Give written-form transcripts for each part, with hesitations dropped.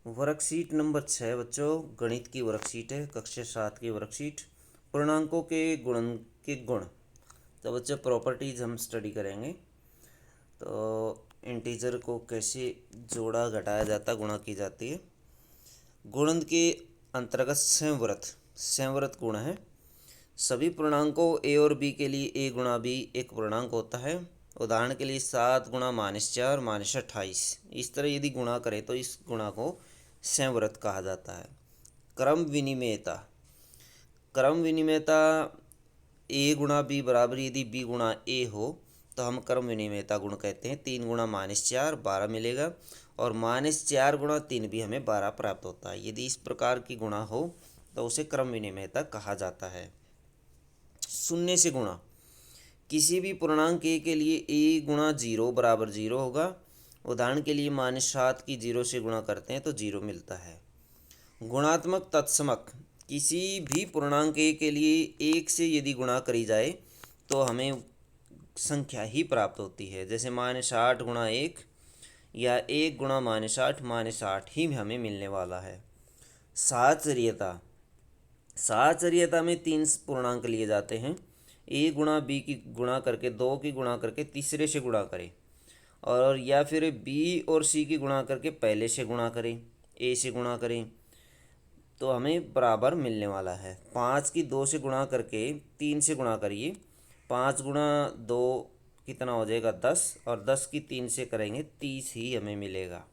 Worksheet number 6 बच्चों, गणित की वर्कशीट है, कक्षा 7 की वर्कशीट। पूर्णांकों के गुणन के गुण। तो बच्चों प्रॉपर्टीज हम स्टडी करेंगे। तो इंटीजर को कैसे जोड़ा घटाया जाता, गुणा की जाती है। गुणन के अंतर्गत संवृत गुण है। सभी पूर्णांकों ए और बी के लिए ए गुणा बी एक पूर्णांक होता है। उदाहरण के लिए 7 गुणा -4 -28। इस तरह यदि गुणा करें तो इस गुणा को संवृत कहा जाता है। क्रम विनिमेयता। क्रम विनिमेयता ए गुणा बी बराबर यदि बी गुणा ए हो तो हम क्रम विनिमेयता गुण कहते हैं। 3 गुणा -4 12 मिलेगा और -4 गुणा 3 भी हमें 12 प्राप्त होता है। यदि इस प्रकार की गुणा हो तो उसे क्रम विनिमेयता कहा जाता है। शून्य से गुणा। किसी भी पूर्णांक ए के लिए ए गुणा 0 बराबर 0 होगा। उदाहरण के लिए -7 की 0 से गुणा करते हैं तो 0 मिलता है। गुणात्मक तत्समक। किसी भी पूर्णांक ए के लिए 1 से यदि गुणा करी जाए तो हमें संख्या ही प्राप्त होती है। जैसे -8 गुणा 1 या 1 गुणा -8 -8 ही हमें मिलने वाला है। साहचर्यता। साहचर्यता में 3 पूर्णांक लिए जाते हैं। ए गुणा बी की गुणा करके 2 की गुणा करके तीसरे से गुणा करें, और या फिर बी और सी की गुणा करके पहले से गुणा करें, ए से गुणा करें तो हमें बराबर मिलने वाला है। 5 की 2 से गुणा करके 3 से गुणा करिए, 5 गुणा 2 कितना हो जाएगा 10, और 10 की 3 से करेंगे 30 ही हमें मिलेगा।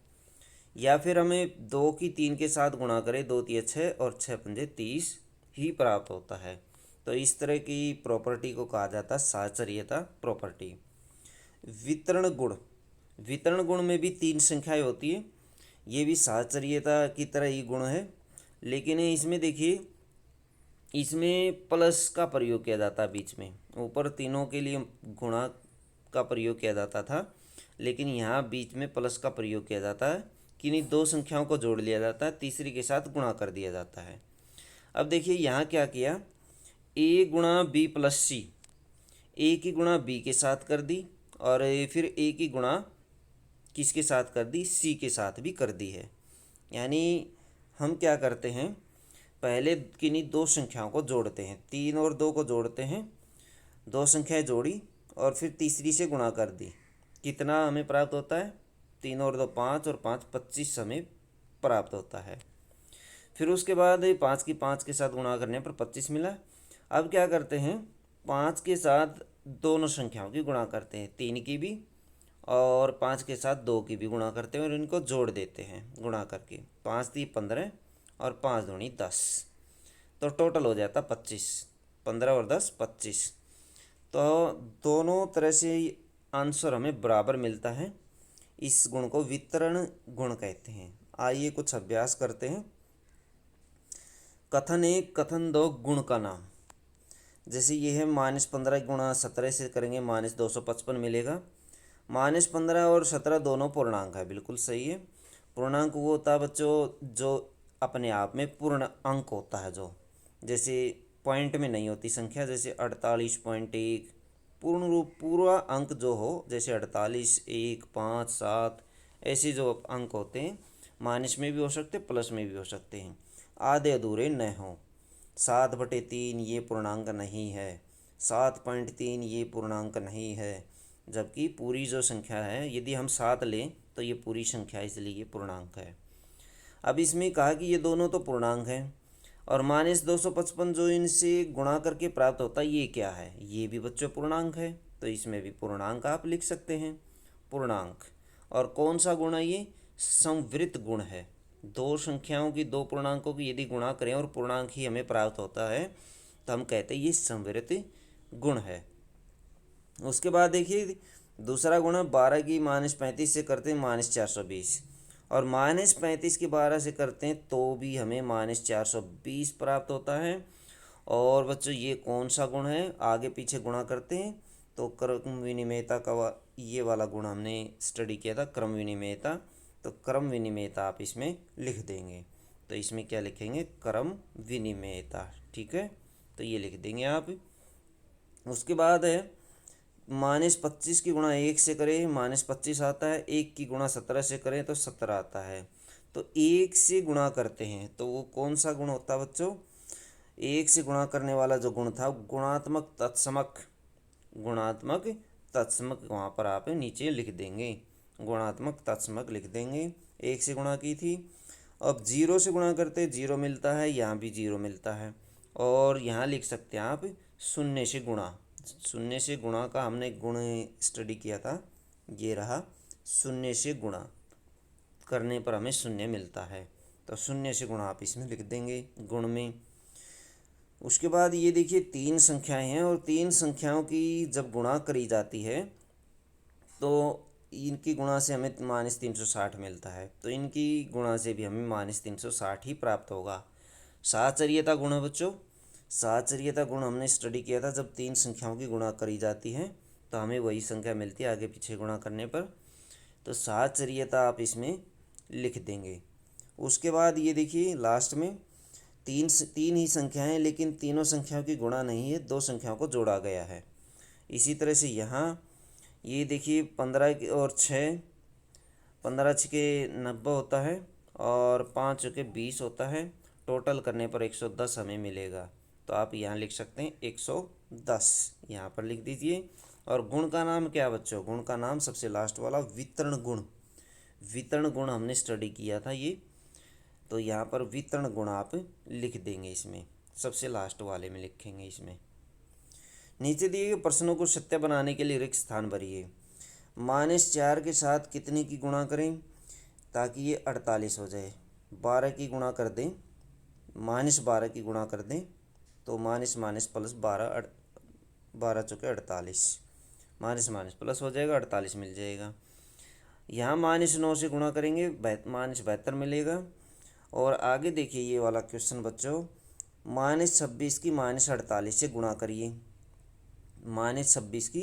या फिर हमें 2 की 3 के साथ गुणा करें, 2 तिया 6 और 6 पंजे 30 ही प्राप्त होता है। तो इस तरह की प्रॉपर्टी को कहा जाता है साहचर्यता प्रॉपर्टी। वितरण गुण। वितरण गुण में भी 3 संख्याएं होती है। ये भी साहचर्यता की तरह ही गुण है, लेकिन इसमें देखिए, इसमें प्लस का प्रयोग किया जाता है बीच में। ऊपर तीनों के लिए गुणा का प्रयोग किया जाता था, लेकिन यहाँ बीच में प्लस का प्रयोग किया जाता है। किन्हीं 2 संख्याओं को जोड़ लिया जाता है, तीसरी के साथ गुणा कर दिया जाता है। अब देखिए यहाँ क्या किया, ए गुणा बी प्लस सी। ए की गुणा बी के साथ कर दी, और फिर ए की गुणा किसके साथ कर दी, सी के साथ भी कर दी है। यानी हम क्या करते हैं, पहले किन्हीं 2 संख्याओं को जोड़ते हैं, 3 और 2 को जोड़ते हैं, 2 संख्याएं जोड़ी और फिर तीसरी से गुणा कर दी। कितना हमें प्राप्त होता है, 3 और 2 5 और 5 25 हमें प्राप्त होता है। फिर उसके बाद 5 की 5 के साथ गुणा करने पर 25 मिला। अब क्या करते हैं, 5 के साथ दोनों संख्याओं की गुणा करते हैं, 3 की भी और 5 के साथ 2 की भी गुणा करते हैं, और इनको जोड़ देते हैं गुणा करके। 5 × 3 = 15 और 5 × 2 = 10, तो टोटल हो जाता 25। 15 और 10 25। तो दोनों तरह से आंसर हमें बराबर मिलता है। इस गुण को वितरण गुण कहते हैं। आइए कुछ अभ्यास करते हैं। कथन 1 कथन 2 गुण का नाम। जैसे ये है -15 गुणा 17 से करेंगे -255 मिलेगा। -15 और 17 दोनों पूर्णांक है, बिल्कुल सही है। पूर्णांक वो होता है बच्चों जो अपने आप में पूर्ण अंक होता है, जो जैसे पॉइंट में नहीं होती संख्या, जैसे 48.1 पूर्ण रूप पूरा अंक जो हो, जैसे 48 1 5 7 ऐसे जो अंक होते हैं, माइनस में भी हो सकते प्लस में भी हो सकते हैं, आधे अधूरे न हों। 7/3 ये पूर्णांक नहीं है, 7.3 ये पूर्णांक नहीं है, जबकि पूरी जो संख्या है यदि हम 7 लें तो ये पूरी संख्या, इसलिए ये पूर्णांक है। अब इसमें कहा कि ये दोनों तो पूर्णांक हैं, और -255 जो इनसे गुणा करके प्राप्त होता है ये क्या है, ये भी बच्चों पूर्णांक है, तो इसमें भी पूर्णांक आप लिख सकते हैं, पूर्णांक। और कौन सा गुण है ये, संवृत गुण है। 2 संख्याओं की 2 पूर्णांकों की यदि गुणा करें और पूर्णांक ही हमें प्राप्त होता है तो हम कहते हैं ये संवृत गुण है। उसके बाद देखिए दूसरा गुण है 12 की -35 से करते हैं -420, और -35 की 12 से करते हैं तो भी हमें -420 प्राप्त होता है। और बच्चों ये कौन सा गुण है, आगे पीछे गुणा करते हैं तो क्रम विनिमेयता का ये वाला गुण हमने स्टडी किया था, क्रम विनिमेयता। तो क्रम विनिमेयता आप इसमें लिख देंगे, तो इसमें क्या लिखेंगे, क्रम विनिमेयता, ठीक है, तो ये लिख देंगे आप। उसके बाद है -25 की गुणा 1 से करें -25 आता है, 1 की गुणा 17 से करें तो 17 आता है। तो एक से गुणा करते हैं तो वो कौन सा गुण होता है बच्चों? एक से गुणा करने वाला जो गुण था गुणात्मक तत्समक, गुणात्मक तत्समक वहाँ पर आप नीचे लिख देंगे, गुणात्मक तत्समक लिख देंगे। एक से गुणा की थी। अब जीरो से गुणा करते जीरो मिलता है, यहाँ भी जीरो मिलता है। और यहाँ लिख सकते हैं आप शून्य से गुणा, शून्य से गुणा का हमने गुण स्टडी किया था, ये रहा। शून्य से गुणा करने पर हमें शून्य मिलता है, तो शून्य से गुणा आप इसमें लिख देंगे गुण में। उसके बाद ये देखिए तीन संख्याएं हैं और तीन संख्याओं की जब गुणा करी जाती है तो इनकी गुणा से हमें -360 मिलता है, तो इनकी गुणा से भी हमें -360 ही प्राप्त होगा। साहचर्यता गुण है बच्चों, साहचर्यता गुण हमने स्टडी किया था, जब तीन संख्याओं की गुणा करी जाती है तो हमें वही संख्या मिलती है आगे पीछे गुणा करने पर, तो साहचर्यता आप इसमें लिख देंगे। उसके बाद ये देखिए लास्ट में तीन ही संख्याएं हैं लेकिन तीनों संख्याओं की गुणा नहीं है, दो संख्याओं को जोड़ा गया है। इसी तरह से यहाँ ये देखिए 15 और 6, 15 छके 90 होता है और 5 चौके 20 होता है, टोटल करने पर 110 हमें मिलेगा। तो आप यहाँ लिख सकते हैं 110, यहाँ पर लिख दीजिए। और गुण का नाम क्या बच्चों? गुण का नाम सबसे लास्ट वाला वितरण गुण, वितरण गुण हमने स्टडी किया था ये, तो यहाँ पर वितरण गुण आप लिख देंगे, इसमें सबसे लास्ट वाले में लिखेंगे इसमें। नीचे दिए गए प्रश्नों को सत्य बनाने के लिए रिक्त स्थान भरिए। -4 के साथ कितने की गुणा करें ताकि ये 48 हो जाए? 12 की गुणा कर दें, -12 की गुणा कर दें तो माइनस माइनस प्लस 12, 12 चौके 48, माइनस माइनस प्लस हो जाएगा, 48 मिल जाएगा। यहाँ -9 से गुणा करेंगे -72 मिलेगा। और आगे देखिए ये वाला क्वेश्चन बच्चों, -26 की -48 से गुणा करिए, -26 की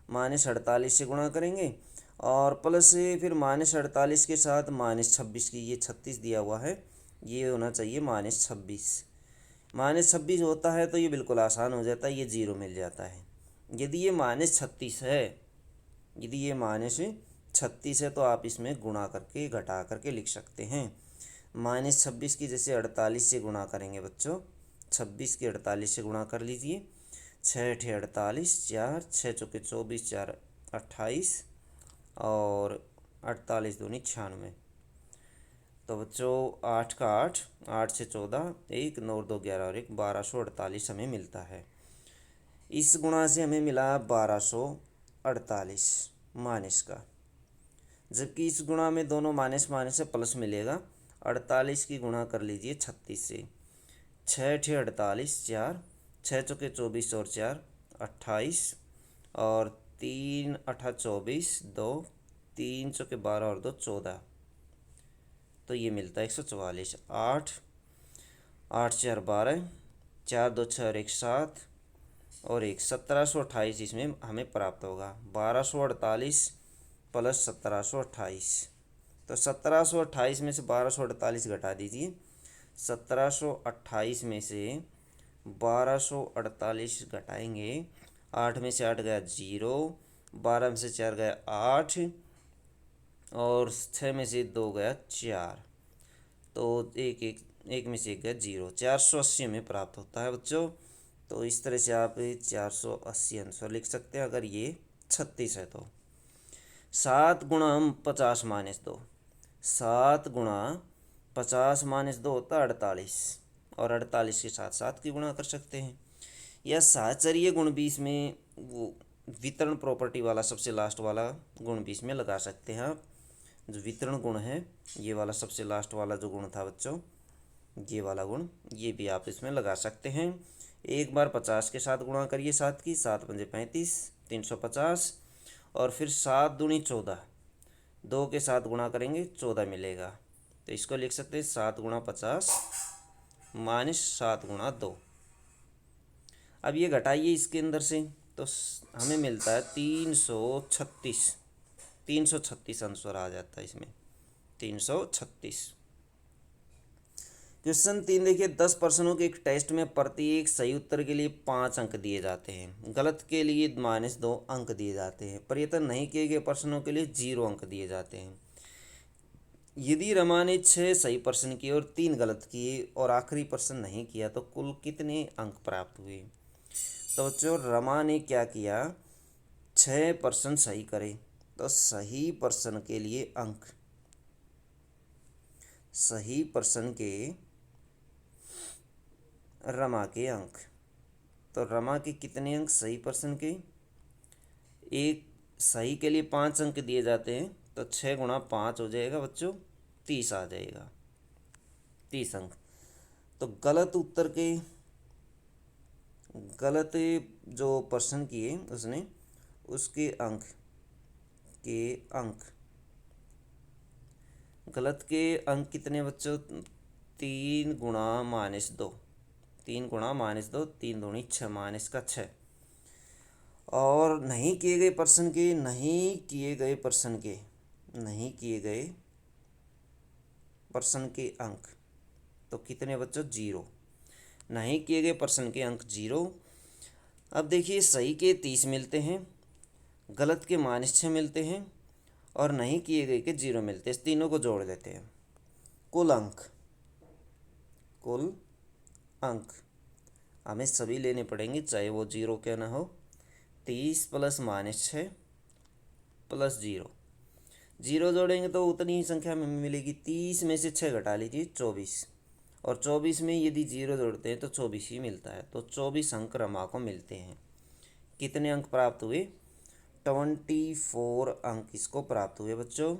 -48 से गुणा करेंगे और प्लस से फिर -48 के साथ -26 की, ये 36 दिया हुआ है, ये होना चाहिए -26, -26 होता है तो ये बिल्कुल आसान हो जाता है, ये जीरो मिल जाता है। यदि ये -36 है, यदि ये -36 है तो आप इसमें गुणा करके घटा करके लिख सकते हैं। -26 की जैसे 48 से गुणा करेंगे बच्चों, 26 की 48 से गुणा कर लीजिए, 6 × 48, 4 6 चौके 24, 4 28 और 48 दूनी 96, तो बच्चों 8 का 8, 8 से 14, 1 9 2 11 और 1 1248 हमें मिलता है। इस गुणा से हमें मिला 1248 माइनस का, जबकि इस गुणा में दोनों माइनस माइनस से प्लस मिलेगा। 48 की गुणा कर लीजिए 36 से, 6 × 48, 4 6 चौके 24 और 4 28 और 3 × 8 24, 2 3 चौके 12 और 2 14, तो ये मिलता है 144। 8 8 4 12, 4 2 6 और 1 7 और 1 1728 इसमें हमें प्राप्त होगा। 1248 प्लस 1728, तो 1728 में से 1248 घटा दीजिए, 1728 में से 1248 घटाएंगे, 8 में से 8 गया 0, 12 में से 4 गया 8 और 6 में से 2 गया 4, तो एक में से 1 गया 0, 480 में प्राप्त होता है बच्चों। तो इस तरह से आप 480 आंसर लिख सकते हैं अगर ये 36 है तो। 7 गुणा 50 माइनस 2, 7 गुणा 50 माइनस 2 होता है 48, और 48 के साथ 7 की गुणा कर सकते हैं। या साहचर्य गुण भी इसमें, वो वितरण प्रॉपर्टी वाला सबसे लास्ट वाला गुण भी इसमें लगा सकते हैं आप। जो वितरण गुण है ये वाला सबसे लास्ट वाला जो गुण था बच्चों, ये वाला गुण, ये भी आप इसमें लगा सकते हैं। एक बार 50 के साथ गुणा करिए 7 की, 7 पंजे 35, 350 और फिर 7 दूनी 14, 2 के साथ गुणा करेंगे 14 मिलेगा, तो इसको लिख सकते हैं 7 गुणा 50 माइनस 7 गुणा 2। अब ये घटाइए इसके अंदर से तो हमें मिलता है 336, 336 आंसर आ जाता है इसमें, 336। क्वेश्चन 3 देखिए, 10 प्रश्नों के एक टेस्ट में प्रत्येक सही उत्तर के लिए 5 अंक दिए जाते हैं, गलत के लिए -2 अंक दिए जाते हैं, प्रयत्न नहीं किए गए प्रश्नों के लिए 0 अंक दिए जाते हैं। यदि रमा ने 6 सही प्रश्न किए और 3 गलत किए और आखिरी प्रश्न नहीं किया तो कुल कितने अंक प्राप्त हुए। तो बच्चों रमा ने क्या किया, 6 प्रश्न सही करे, तो सही प्रश्न के लिए अंक, सही प्रश्न के रमा के अंक, तो रमा के कितने अंक सही प्रश्न के, एक सही के लिए 5 अंक दिए जाते हैं, तो 6 × 5 हो जाएगा बच्चों, 30 आ जाएगा, 30 अंक। तो गलत उत्तर के, गलत जो प्रश्न किए उसने, उसके अंक के अंक, गलत के अंक कितने बच्चों, 3 × -2, 3 × -2, 3 दूनी 6, माइनस का 6। और नहीं किए गए प्रश्न के, नहीं किए गए प्रश्न के, नहीं किए गए प्रश्न के अंक, तो कितने बच्चों, 0। नहीं किए गए प्रश्न के अंक 0। अब देखिए सही के 30 मिलते हैं, गलत के -6 मिलते हैं और नहीं किए गए के 0 मिलते हैं। इस तीनों को जोड़ देते हैं, कुल अंक, कुल अंक हमें सभी लेने पड़ेंगे, चाहे वो 0 क्या ना हो। 30 + -6 + 0, 0 जोड़ेंगे तो उतनी ही संख्या में मिलेगी। 30 में से 6 घटा लीजिए, 24, और 24 में यदि 0 जोड़ते हैं तो 24 ही मिलता है। तो 24 अंक रमा को मिलते हैं। कितने अंक प्राप्त हुए, 24 अंक इसको प्राप्त हुए बच्चों।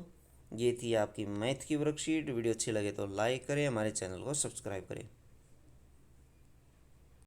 ये थी आपकी मैथ की वर्कशीट। वीडियो अच्छी लगे तो लाइक करें, हमारे चैनल को सब्सक्राइब करें।